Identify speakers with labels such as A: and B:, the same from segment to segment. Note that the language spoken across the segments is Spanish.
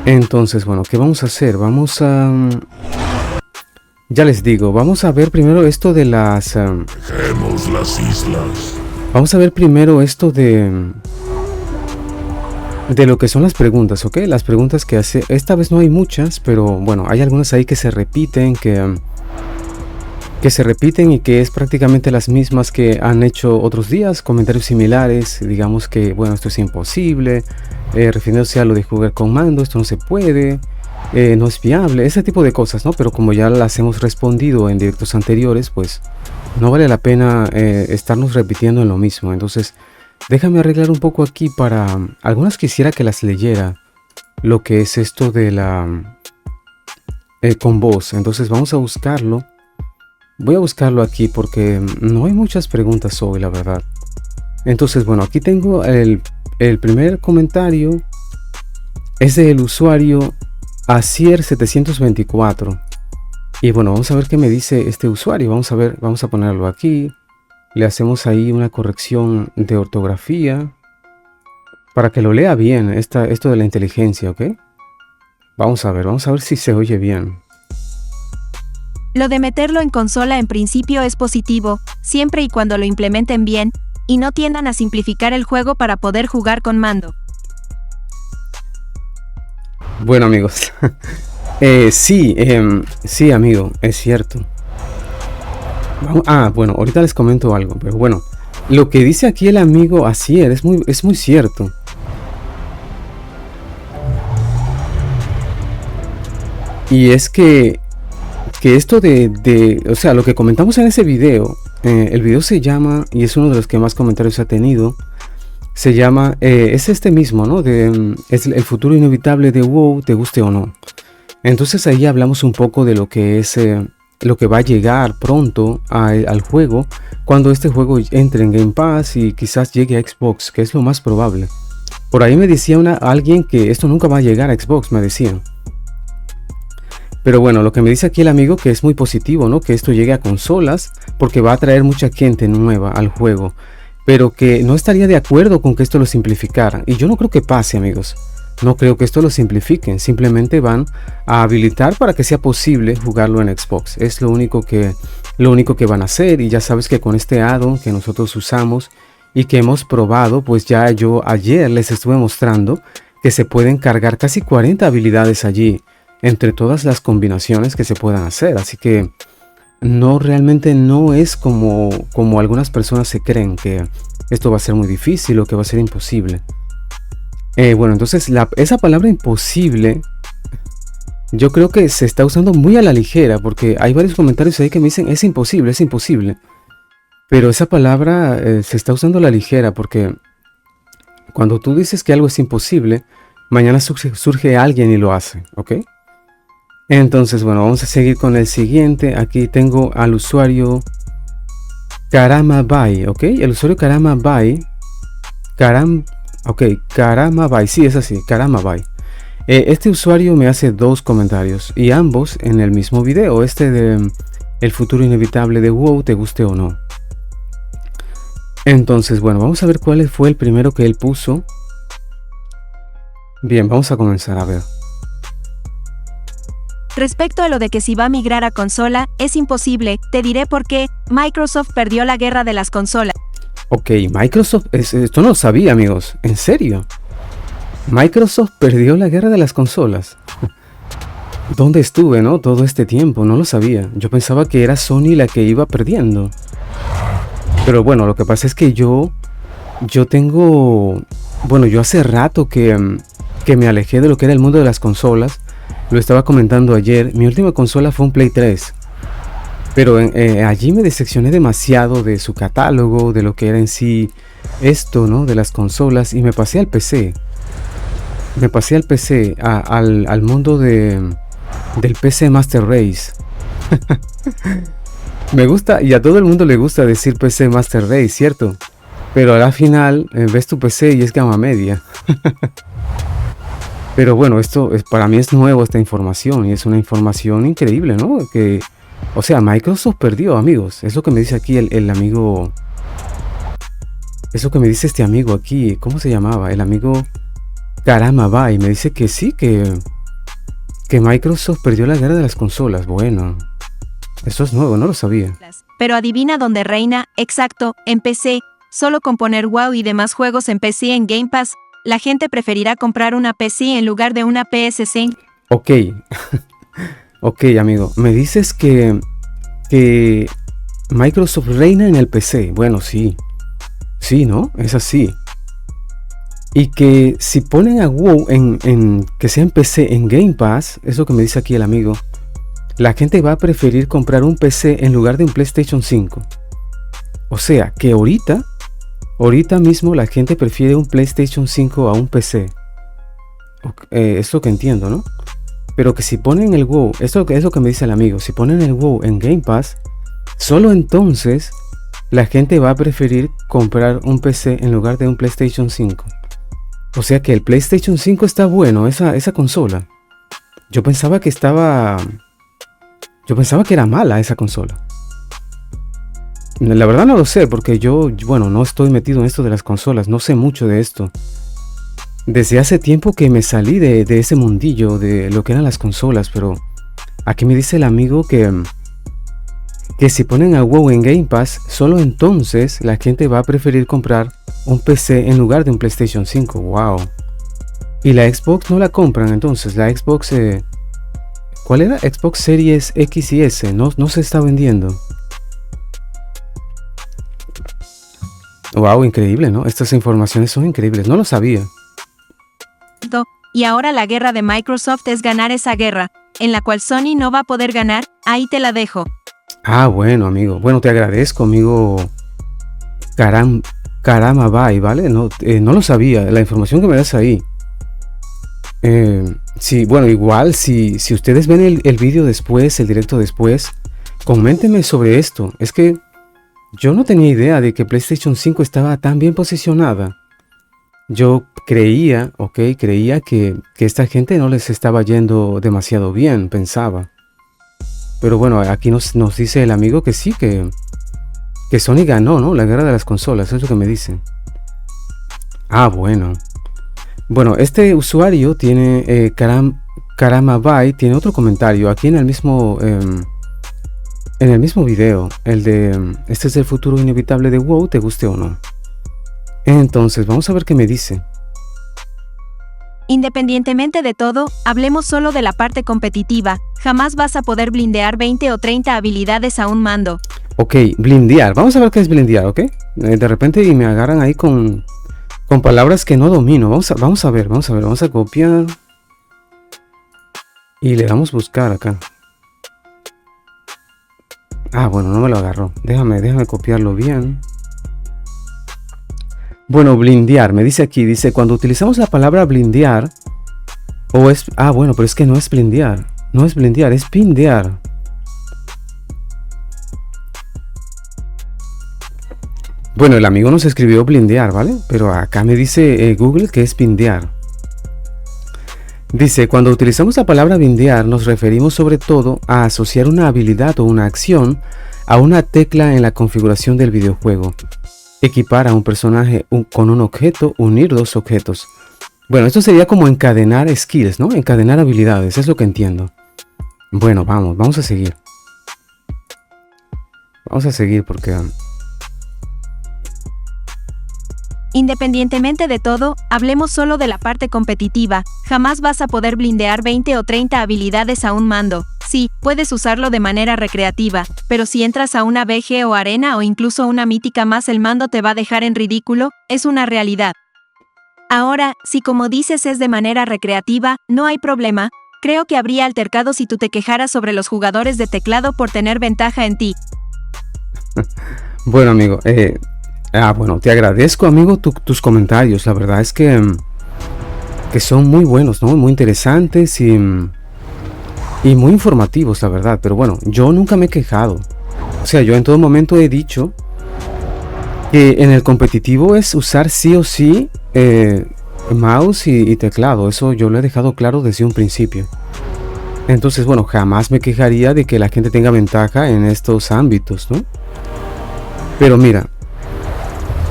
A: Entonces, bueno, ¿qué vamos a hacer? Vamos a... ya les digo, vamos a ver primero esto de las...
B: Dejemos las islas.
A: vamos a ver primero esto de lo que son las preguntas, ¿ok? Las preguntas que hace... esta vez no hay muchas, pero bueno, hay algunas ahí que se repiten, que se repiten y que es prácticamente las mismas que han hecho otros días, comentarios similares, digamos que, bueno, esto es imposible, refiriéndose a lo de jugar con mando, esto no se puede, no es viable, ese tipo de cosas, ¿no? Pero como ya las hemos respondido en directos anteriores, pues no vale la pena estarnos repitiendo en lo mismo. Entonces, déjame arreglar un poco aquí para... algunas quisiera que las leyera, lo que es esto de la... con voz. Entonces vamos a buscarlo. Voy a buscarlo aquí porque no hay muchas preguntas hoy, la verdad. Entonces, bueno, aquí tengo el primer comentario. Es del usuario Asier724. Y bueno, vamos a ver qué me dice este usuario. Vamos a ver, vamos a ponerlo aquí. Le hacemos ahí una corrección de ortografía para que lo lea bien, esto de la inteligencia, ¿ok? Vamos a ver si se oye bien.
C: Lo de meterlo en consola en principio es positivo, siempre y cuando lo implementen bien, y no tiendan a simplificar el juego para poder jugar con mando.
A: Bueno, amigos, sí, amigo, es cierto. Bueno, ahorita les comento algo, pero bueno, lo que dice aquí el amigo Asier es muy cierto. Y es que esto o sea, lo que comentamos en ese video, el video se llama, y es uno de los que más comentarios ha tenido, se llama, es este mismo, ¿no? Es el futuro inevitable de WoW, te guste o no. Entonces ahí hablamos un poco de lo que es, lo que va a llegar pronto al juego, cuando este juego entre en Game Pass y quizás llegue a Xbox, que es lo más probable. Por ahí me decía alguien que esto nunca va a llegar a Xbox, me decían. Pero bueno, lo que me dice aquí el amigo que es muy positivo, ¿no? Que esto llegue a consolas porque va a traer mucha gente nueva al juego. Pero que no estaría de acuerdo con que esto lo simplificara. Y yo no creo que pase, amigos. No creo que esto lo simplifiquen. Simplemente van a habilitar para que sea posible jugarlo en Xbox. Es lo único que van a hacer. Y ya sabes que con este add-on que nosotros usamos y que hemos probado, pues ya yo ayer les estuve mostrando que se pueden cargar casi 40 habilidades allí, entre todas las combinaciones que se puedan hacer. Así que realmente no es como algunas personas se creen, que esto va a ser muy difícil o que va a ser imposible. Bueno, entonces esa palabra imposible yo creo que se está usando muy a la ligera, porque hay varios comentarios ahí que me dicen es imposible, pero esa palabra se está usando a la ligera, porque cuando tú dices que algo es imposible, mañana surge alguien y lo hace, ¿ok? Entonces, bueno, vamos a seguir con el siguiente. Aquí tengo al usuario Karamabai, ¿ok? El usuario Karamabai. Karamabai, sí, es así, Karamabai. Este usuario me hace dos comentarios y ambos en el mismo video. Este de el futuro inevitable de WoW, te guste o no. Entonces, bueno, vamos a ver cuál fue el primero que él puso. Bien, vamos a comenzar a ver.
C: Respecto a lo de que si va a migrar a consola, es imposible, te diré por qué. Microsoft perdió la guerra de las consolas.
A: Ok, Microsoft, esto no lo sabía, amigos, en serio. Microsoft perdió la guerra de las consolas. ¿Dónde estuve, no? Todo este tiempo, no lo sabía. Yo pensaba que era Sony la que iba perdiendo. Pero bueno, lo que pasa es que yo tengo... bueno, yo hace rato que me alejé de lo que era el mundo de las consolas. Lo estaba comentando ayer. Mi última consola fue un Play 3. Pero allí me decepcioné demasiado de su catálogo, de lo que era en sí esto, ¿no? De las consolas. Y me pasé al PC. Me pasé al PC, al mundo del PC Master Race. Me gusta, y a todo el mundo le gusta decir PC Master Race, ¿cierto? Pero al final ves tu PC y es gama media. Pero bueno, esto para mí es nuevo, esta información, y es una información increíble, ¿no? Que, o sea, Microsoft perdió, amigos. Es lo que me dice aquí el amigo. Es lo que me dice este amigo aquí. ¿Cómo se llamaba? El amigo Karamabai. Me dice que sí, que Que Microsoft perdió la guerra de las consolas. Bueno, eso es nuevo, no lo sabía.
C: Pero adivina dónde reina, exacto, en PC. Solo con poner WoW y demás juegos en PC en Game Pass, la gente preferirá comprar una PC en lugar de una PS5.
A: Ok, ok, amigo, me dices que Microsoft reina en el PC. Bueno, sí, sí, ¿no? Es así. Y que si ponen a WoW que sea en PC en Game Pass, eso que me dice aquí el amigo, la gente va a preferir comprar un PC en lugar de un PlayStation 5. O sea, que ahorita mismo la gente prefiere un PlayStation 5 a un PC. Es lo que entiendo, ¿no? Pero que si ponen el WoW, eso es lo que me dice el amigo, si ponen el WoW en Game Pass, solo entonces la gente va a preferir comprar un PC en lugar de un PlayStation 5. O sea que el PlayStation 5 está bueno, esa consola. Yo pensaba que era mala esa consola. La verdad no lo sé, porque yo, bueno, no estoy metido en esto de las consolas, no sé mucho de esto. Desde hace tiempo que me salí de ese mundillo de lo que eran las consolas, pero aquí me dice el amigo que si ponen a WoW en Game Pass, solo entonces la gente va a preferir comprar un PC en lugar de un PlayStation 5. Wow. Y la Xbox no la compran entonces, la Xbox, ¿cuál era? Xbox Series X y S, no se está vendiendo. Wow, increíble, ¿no? Estas informaciones son increíbles, no lo sabía.
C: Y ahora la guerra de Microsoft es ganar esa guerra, en la cual Sony no va a poder ganar, ahí te la dejo.
A: Ah, bueno, amigo. Bueno, te agradezco, amigo Karamabai, ¿vale? No lo sabía, la información que me das ahí. Sí, bueno, igual, si ustedes ven el vídeo después, el directo después, coméntenme sobre esto. Es que yo no tenía idea de que PlayStation 5 estaba tan bien posicionada. Yo creía que esta gente no les estaba yendo demasiado bien, pensaba. Pero bueno, aquí nos dice el amigo que sí, que Sony ganó, ¿no? La guerra de las consolas, es lo que me dice. Ah, bueno. Bueno, este usuario tiene, Karamabai, tiene otro comentario aquí en el mismo video. El de, este es el futuro inevitable de WoW, te guste o no. Entonces, vamos a ver qué me dice.
C: Independientemente de todo, hablemos solo de la parte competitiva. Jamás vas a poder blindear 20 o 30 habilidades a un mando.
A: Ok, blindear. Vamos a ver qué es blindear, ¿ok? De repente y me agarran ahí con palabras que no domino. Vamos a ver. Vamos a copiar. Y le damos buscar acá. Ah, bueno, no me lo agarró. Déjame copiarlo bien. Bueno, blindear, me dice aquí, dice, cuando utilizamos la palabra blindear, bueno, pero es que no es blindear, es pindear. Bueno, el amigo nos escribió blindear, ¿vale? Pero acá me dice Google que es pindear. Dice, cuando utilizamos la palabra blindear, nos referimos sobre todo a asociar una habilidad o una acción a una tecla en la configuración del videojuego. Equipar a un personaje con un objeto, unir dos objetos. Bueno, esto sería como encadenar skills, ¿no? Encadenar habilidades, es lo que entiendo. Bueno, vamos a seguir. Vamos a seguir porque...
C: Independientemente de todo, hablemos solo de la parte competitiva. Jamás vas a poder blindear 20 o 30 habilidades a un mando. Sí, puedes usarlo de manera recreativa, pero si entras a una BG o arena o incluso una mítica más, el mando te va a dejar en ridículo, es una realidad. Ahora, si como dices es de manera recreativa, no hay problema. Creo que habría altercado si tú te quejaras sobre los jugadores de teclado por tener ventaja en ti.
A: Bueno, amigo, bueno, te agradezco, amigo, tus comentarios. La verdad es que son muy buenos, ¿no? Muy interesantes y muy informativos, la verdad. Pero bueno, yo nunca me he quejado. O sea, yo en todo momento he dicho que en el competitivo es usar sí o sí mouse y teclado. Eso yo lo he dejado claro desde un principio. Entonces, bueno, jamás me quejaría de que la gente tenga ventaja en estos ámbitos, ¿no? Pero mira,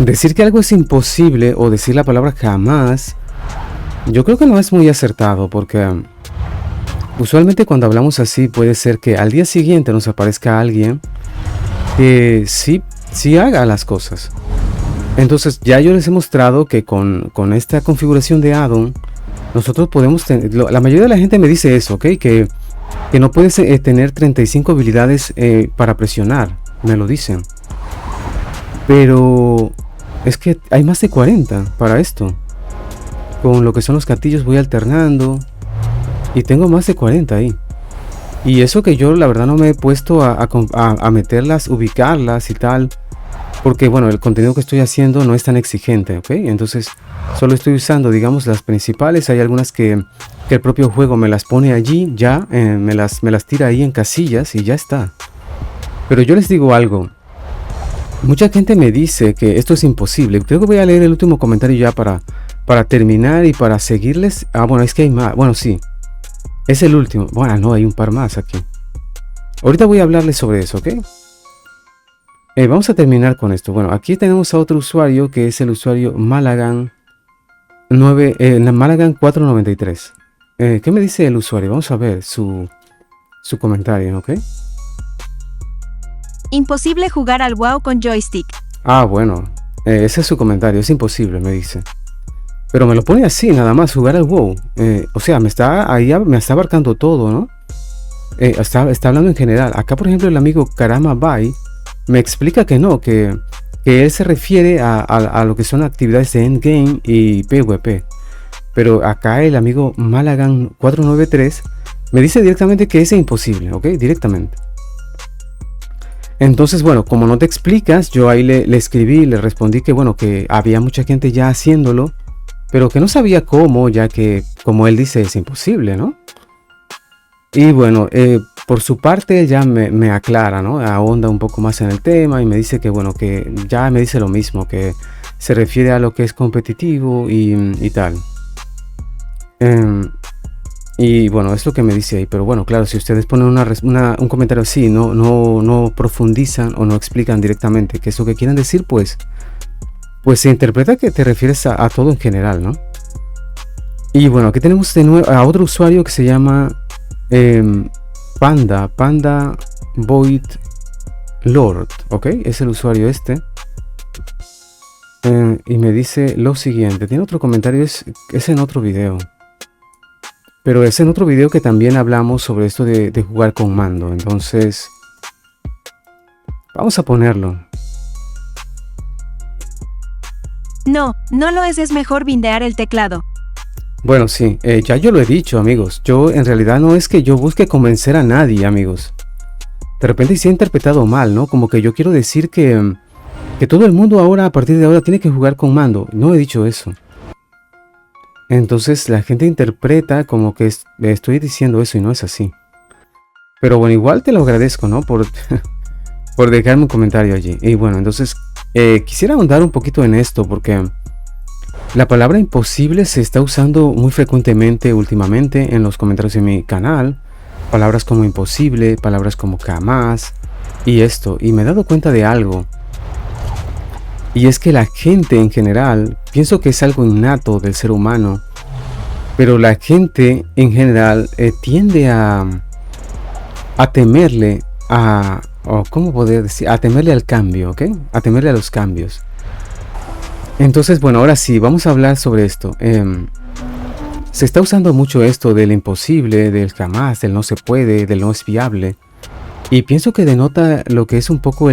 A: decir que algo es imposible o decir la palabra jamás, yo creo que no es muy acertado, porque usualmente cuando hablamos así puede ser que al día siguiente nos aparezca alguien que sí haga las cosas. Entonces ya yo les he mostrado que con esta configuración de addon nosotros podemos tener, la mayoría de la gente me dice eso, ¿ok? Que no puedes tener 35 habilidades para presionar, me lo dicen. Pero es que hay más de 40 para esto. Con lo que son los gatillos voy alternando y tengo más de 40 ahí. Y eso que yo la verdad no me he puesto a meterlas, ubicarlas y tal. Porque bueno, el contenido que estoy haciendo no es tan exigente, ¿ok? Entonces solo estoy usando, digamos, las principales. Hay algunas que el propio juego me las pone allí, ya, me las tira ahí en casillas y ya está. Pero yo les digo algo. Mucha gente me dice que esto es imposible. Creo que voy a leer el último comentario ya para terminar y para seguirles. Ah, bueno, es que hay más. Bueno, sí. Es el último. Bueno, no, hay un par más aquí. Ahorita voy a hablarles sobre eso, ¿ok? Vamos a terminar con esto. Bueno, aquí tenemos a otro usuario que es el usuario Malagan 493. ¿Qué me dice el usuario? Vamos a ver su comentario, ¿ok?
C: Imposible jugar al WoW con joystick.
A: Ah, bueno. Ese es su comentario. Es imposible, me dice. Pero me lo pone así, nada más, jugar al WoW. O sea, me está abarcando todo, ¿no? Está hablando en general. Acá, por ejemplo, el amigo Karama Bai me explica que no, que él se refiere a lo que son actividades de endgame y PvP. Pero acá el amigo Malagan 493 me dice directamente que es imposible, ¿ok? Directamente. Entonces, bueno, como no te explicas, yo ahí le escribí, le respondí que bueno, que había mucha gente ya haciéndolo, pero que no sabía cómo, ya que, como él dice, es imposible, ¿no? Y bueno, por su parte ya me aclara, ¿no? Ahonda un poco más en el tema y me dice que bueno, que ya me dice lo mismo, que se refiere a lo que es competitivo y tal. Y bueno, es lo que me dice ahí, pero bueno, claro, si ustedes ponen un comentario así, no profundizan o no explican directamente qué es lo que quieren decir, pues se interpreta que te refieres a todo en general, ¿no? Y bueno, aquí tenemos de nuevo a otro usuario que se llama Panda Void Lord, ¿ok? Es el usuario este. Y me dice lo siguiente, tiene otro comentario, es en otro video. Pero es en otro video que también hablamos sobre esto de jugar con mando. Entonces, vamos a ponerlo.
C: No lo es mejor bindear el teclado.
A: Bueno, sí, ya yo lo he dicho, amigos. Yo en realidad no es que yo busque convencer a nadie, amigos. De repente se ha interpretado mal, ¿no? Como que yo quiero decir que todo el mundo ahora, a partir de ahora, tiene que jugar con mando. No he dicho eso. Entonces la gente interpreta como que estoy diciendo eso y no es así. Pero bueno, igual te lo agradezco, ¿no? Por dejarme un comentario allí. Y bueno, entonces quisiera ahondar un poquito en esto porque la palabra imposible se está usando muy frecuentemente últimamente en los comentarios de mi canal. Palabras como imposible, palabras como jamás y esto. Y me he dado cuenta de algo. Y es que la gente en general, pienso que es algo innato del ser humano, pero la gente en general tiende a temerle ¿cómo poder decir? A temerle al cambio, ¿ok? A temerle a los cambios. Entonces, bueno, ahora sí, vamos a hablar sobre esto. Se está usando mucho esto del imposible, del jamás, del no se puede, del no es viable. Y pienso que denota lo que es un poco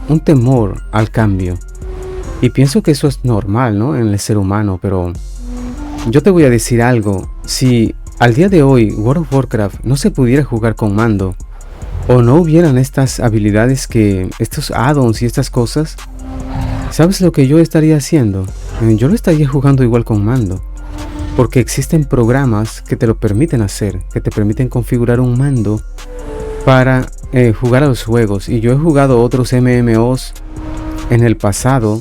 A: un temor al cambio. Y pienso que eso es normal, ¿no? En el ser humano, pero yo te voy a decir algo. Si al día de hoy World of Warcraft no se pudiera jugar con mando, o no hubieran estas habilidades, estos add-ons y estas cosas, ¿sabes lo que yo estaría haciendo? Yo lo estaría jugando igual con mando. Porque existen programas que te lo permiten hacer, que te permiten configurar un mando para jugar a los juegos. Y yo he jugado otros MMOs en el pasado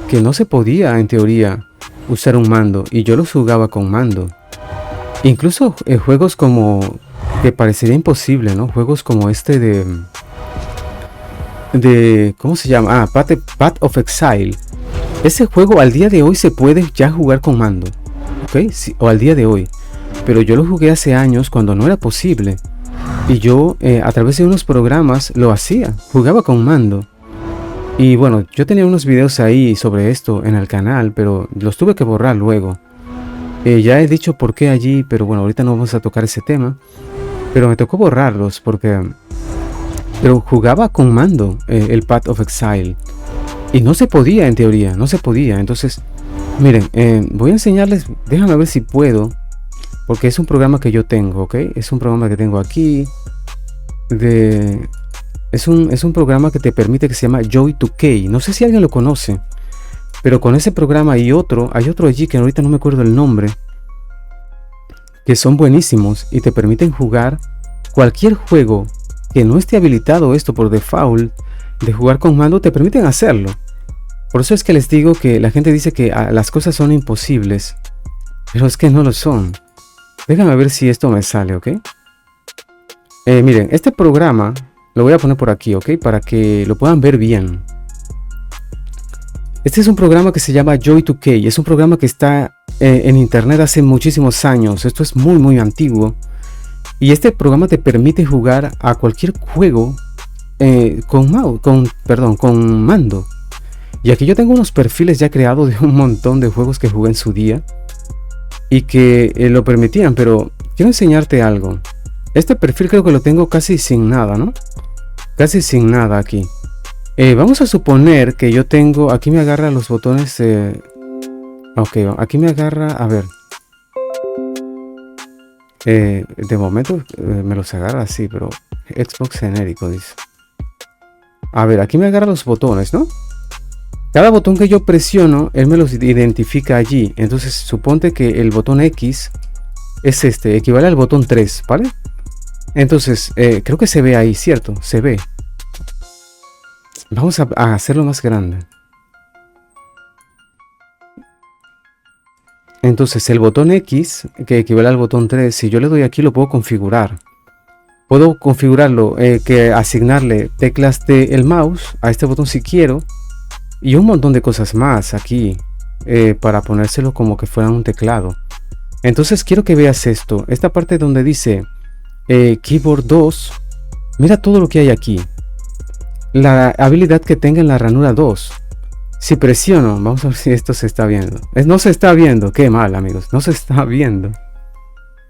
A: que no se podía en teoría usar un mando y yo los jugaba con mando. Incluso juegos como que parecería imposible, ¿no? Juegos como este de ¿cómo se llama? Path of Exile. Ese juego al día de hoy se puede ya jugar con mando, ¿ok? Sí, o al día de hoy. pero yo lo jugué hace años cuando no era posible. Y yo a través de unos programas lo hacía, jugaba con mando. Y bueno, yo tenía unos videos ahí sobre esto en el canal, pero los tuve que borrar luego. Ya he dicho por qué allí, pero bueno, ahorita no vamos a tocar ese tema. Pero me tocó borrarlos porque... Pero jugaba con mando el Path of Exile. Y no se podía en teoría, no se podía. Entonces, miren, voy a enseñarles, déjame ver si puedo. Porque es un programa que yo tengo, ¿ok? Es un programa que tengo aquí. Es un programa que te permite, que se llama Joy2K. No sé si alguien lo conoce. Pero con ese programa hay otro allí que ahorita no me acuerdo el nombre. Que son buenísimos y te permiten jugar cualquier juego que no esté habilitado esto por default de jugar con mando, te permiten hacerlo. Por eso es que les digo que la gente dice que las cosas son imposibles. Pero es que no lo son. Déjame ver si esto me sale, ¿ok? Miren, este programa lo voy a poner por aquí, ¿ok? Para que lo puedan ver bien. Este es un programa que se llama Joy2K. Es un programa que está en internet hace muchísimos años. Esto es muy muy antiguo. Y este programa te permite jugar a cualquier juego con mando. Y aquí yo tengo unos perfiles ya creados de un montón de juegos que jugué en su día. Y que lo permitían, pero quiero enseñarte algo. Este perfil creo que lo tengo casi sin nada, ¿no? Casi sin nada aquí. Vamos a suponer que yo tengo... Aquí me agarra los botones... Ok, aquí me agarra... A ver. De momento me los agarra así, pero... Xbox genérico, dice. A ver, aquí me agarra los botones, ¿no? Cada botón que yo presiono, él me los identifica allí. Entonces, suponte que el botón X es este, equivale al botón 3, ¿vale? Entonces, creo que se ve ahí, ¿cierto? Se ve. Vamos a hacerlo más grande. Entonces, el botón X, que equivale al botón 3, si yo le doy aquí, lo puedo configurar. Puedo configurarlo, que asignarle teclas del mouse a este botón si quiero. Y un montón de cosas más aquí para ponérselo como que fuera un teclado. Entonces quiero que veas esto. Esta parte donde dice Keyboard 2. Mira todo lo que hay aquí. La habilidad que tenga en la ranura 2. Si presiono, vamos a ver si esto se está viendo. No se está viendo, qué mal amigos. No se está viendo.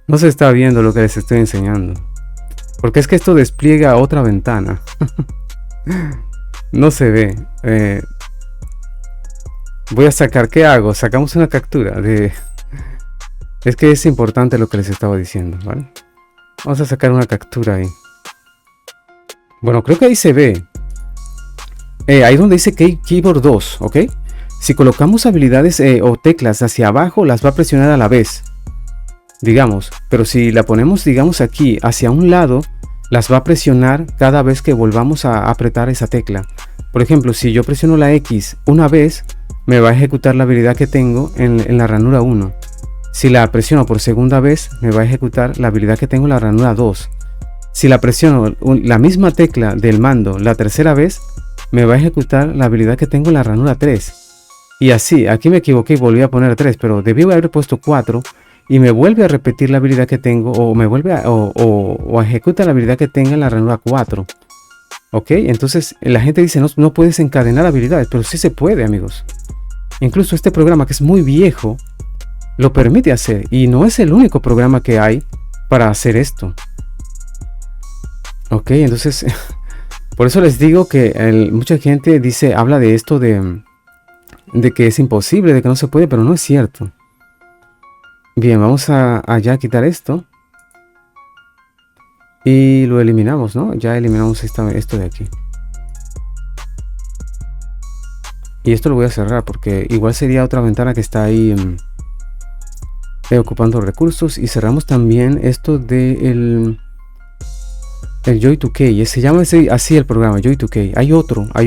A: No se está viendo lo que les estoy enseñando. Porque es que esto despliega otra ventana. No se ve. Voy a sacar, ¿qué hago? Sacamos una captura de... Es que es importante lo que les estaba diciendo, ¿vale? Vamos a sacar una captura ahí. Bueno, creo que ahí se ve. Ahí donde dice Keyboard 2, ¿ok? Si colocamos habilidades o teclas hacia abajo, las va a presionar a la vez. Digamos, pero si la ponemos, digamos, aquí, hacia un lado, las va a presionar cada vez que volvamos a apretar esa tecla. Por ejemplo, si yo presiono la X una vez... me va a ejecutar la habilidad que tengo en la ranura 1. Si la presiono por segunda vez, me va a ejecutar la habilidad que tengo en la ranura 2. Si la presiono la misma tecla del mando la tercera vez, me va a ejecutar la habilidad que tengo en la ranura 3. Y así, aquí me equivoqué y volví a poner 3, pero debí haber puesto 4 y me vuelve a repetir la habilidad que tengo o me vuelve o ejecuta la habilidad que tenga en la ranura 4. Ok, entonces la gente dice no puedes encadenar habilidades, pero sí se puede amigos. Incluso este programa que es muy viejo lo permite hacer y no es el único programa que hay para hacer esto. Ok, entonces por eso les digo que mucha gente habla de esto de que es imposible, de que no se puede, pero no es cierto. Bien, vamos a ya quitar esto y lo eliminamos, ¿no? Ya eliminamos esto de aquí. Y esto lo voy a cerrar porque igual sería otra ventana que está ahí ocupando recursos. Y cerramos también esto de el Joy2K. Se llama así el programa, Joy2K. Hay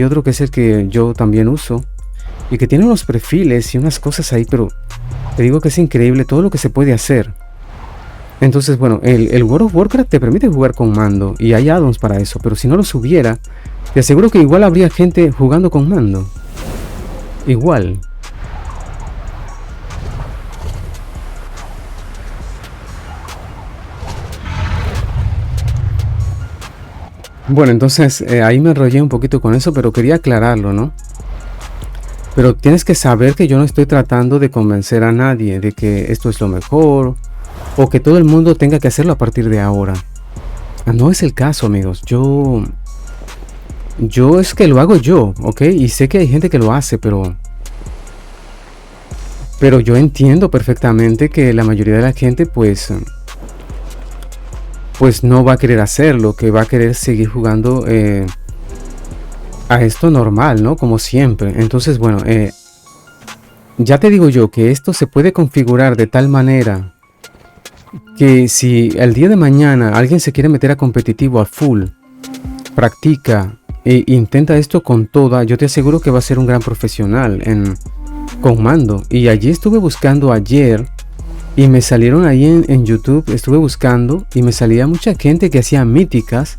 A: otro que es el que yo también uso. Y que tiene unos perfiles y unas cosas ahí, pero te digo que es increíble todo lo que se puede hacer. Entonces, bueno, el World of Warcraft te permite jugar con mando. Y hay add-ons para eso. Pero si no los hubiera, te aseguro que igual habría gente jugando con mando. Igual. Bueno, entonces ahí me enrollé un poquito con eso, pero quería aclararlo, ¿no? Pero tienes que saber que yo no estoy tratando de convencer a nadie de que esto es lo mejor o que todo el mundo tenga que hacerlo a partir de ahora. No es el caso, amigos. Yo es que lo hago yo, ¿ok? Y sé que hay gente que lo hace, pero yo entiendo perfectamente que la mayoría de la gente pues no va a querer hacerlo, que va a querer seguir jugando a esto normal, ¿no? Como siempre. Entonces, bueno, ya te digo yo que esto se puede configurar de tal manera que si el día de mañana alguien se quiere meter a competitivo a full, practica e intenta esto con toda, yo te aseguro que va a ser un gran profesional con mando. Y allí estuve buscando ayer y me salieron ahí en YouTube, estuve buscando y me salía mucha gente que hacía míticas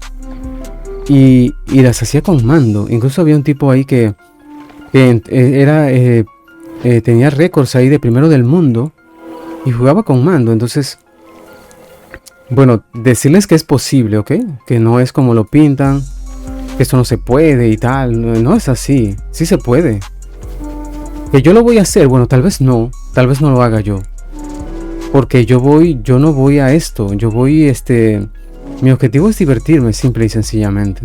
A: y las hacía con mando. Incluso había un tipo ahí que tenía récords ahí de primero del mundo y jugaba con mando. Entonces, bueno, decirles que es posible, ¿ok? Que no es como lo pintan, que esto no se puede y tal. No es así, sí se puede. Que yo lo voy a hacer, bueno, tal vez no lo haga yo. Porque yo no voy a esto, mi objetivo es divertirme simple y sencillamente.